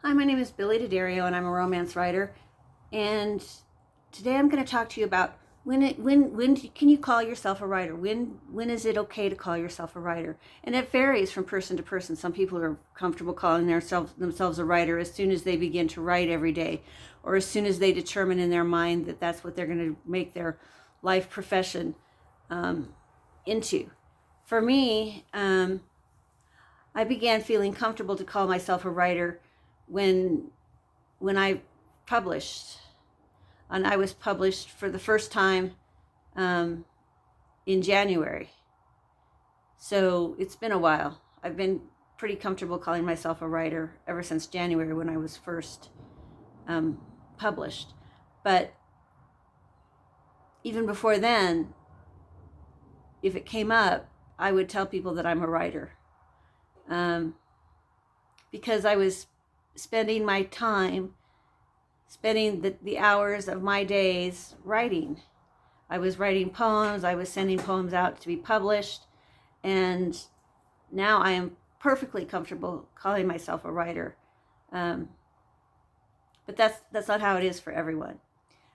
Hi, my name is Billy D'Addario, and I'm a romance writer. And today I'm going to talk to you about when can you call yourself a writer? When is it okay to call yourself a writer? And it varies from person to person. Some people are comfortable calling themselves a writer as soon as they begin to write every day, or as soon as they determine in their mind that that's what they're going to make their life profession into. For me, I began feeling comfortable to call myself a writer when I published, and I was published for the first time in January. So it's been a while. I've been pretty comfortable calling myself a writer ever since January when I was first published. But even before then, if it came up, I would tell people that I'm a writer. Because I was spending my time, spending the hours of my days writing. I was writing poems, I was sending poems out to be published, and now I am perfectly comfortable calling myself a writer. But that's not how it is for everyone.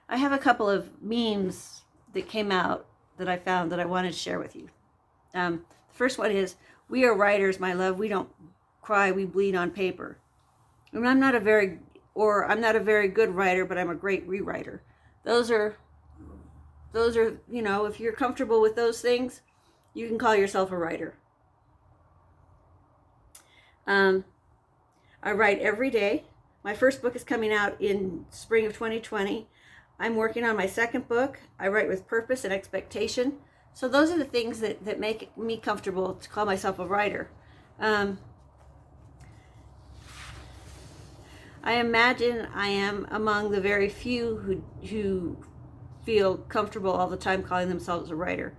I have a couple of memes that came out that I found that I wanted to share with you. The first one is, "We are writers, my love. We don't cry, we bleed on paper." And I'm not a very good writer, but I'm a great rewriter. Those are, if you're comfortable with those things, you can call yourself a writer. I write every day. My first book is coming out in spring of 2020. I'm working on my second book. I write with purpose and expectation. So those are the things that make me comfortable to call myself a writer. I imagine I am among the very few who feel comfortable all the time calling themselves a writer.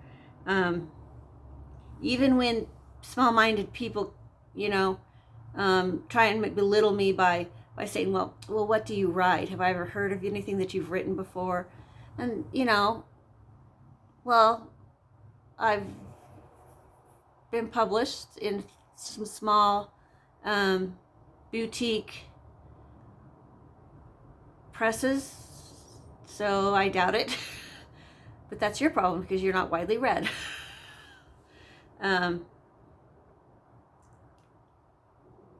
Even when small-minded people, try and belittle me by saying, well, what do you write? Have I ever heard of anything that you've written before? And, well, I've been published in some small boutique presses, so I doubt it. But that's your problem because you're not widely read.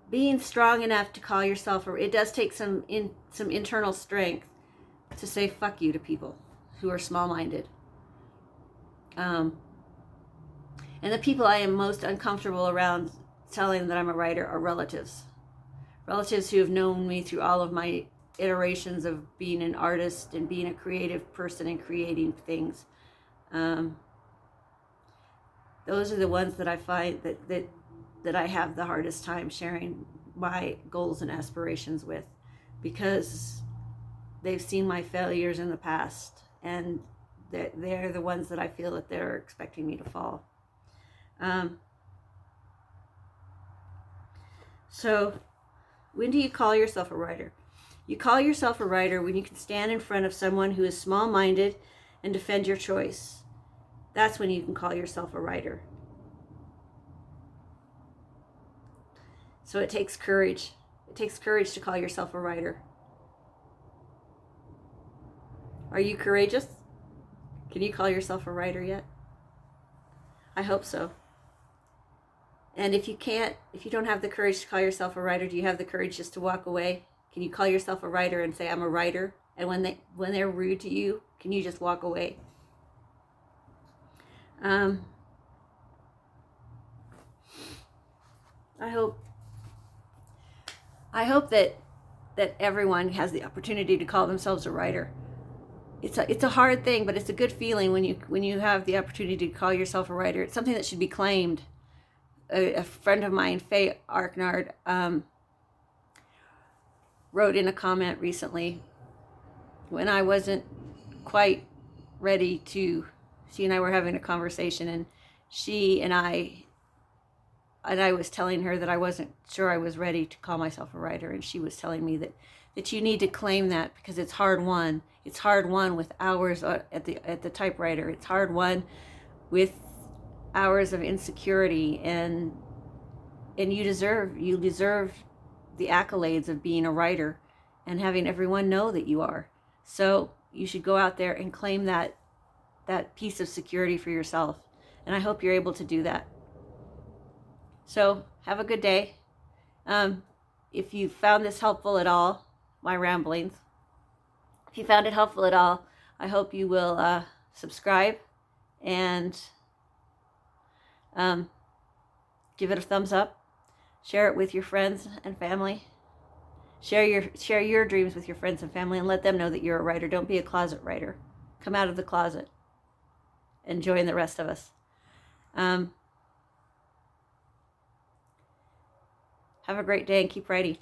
Being strong enough to call yourself it does take some internal strength to say fuck you to people who are small-minded. And the people I am most uncomfortable around telling that I'm a writer are relatives who have known me through all of my iterations of being an artist and being a creative person and creating things. Those are the ones that I find that I have the hardest time sharing my goals and aspirations with, because they've seen my failures in the past, and they're the ones that I feel that they're expecting me to fall. So when do you call yourself a writer? You call yourself a writer when you can stand in front of someone who is small-minded and defend your choice. That's when you can call yourself a writer. So it takes courage. It takes courage to call yourself a writer. Are you courageous? Can you call yourself a writer yet? I hope so. And if you don't have the courage to call yourself a writer, do you have the courage just to walk away? Can you call yourself a writer and say, I'm a writer? And when they're rude to you, can you just walk away? I hope that everyone has the opportunity to call themselves a writer. It's a hard thing, but it's a good feeling when you have the opportunity to call yourself a writer. It's something that should be claimed. A friend of mine, Faye Arknard, wrote in a comment recently, when I wasn't quite ready to, she and I were having a conversation, and I was telling her that I wasn't sure I was ready to call myself a writer, and she was telling me that you need to claim that, because it's hard won. It's hard won with hours at the typewriter. It's hard won with hours of insecurity, and you deserve the accolades of being a writer and having everyone know that you are. So you should go out there and claim that piece of security for yourself. And I hope you're able to do that. So have a good day. If you found this helpful at all, my ramblings, if you found it helpful at all, I hope you will subscribe and give it a thumbs up. Share it with your friends and family. Share your dreams with your friends and family and let them know that you're a writer. Don't be a closet writer. Come out of the closet and join the rest of us. Have a great day and keep writing.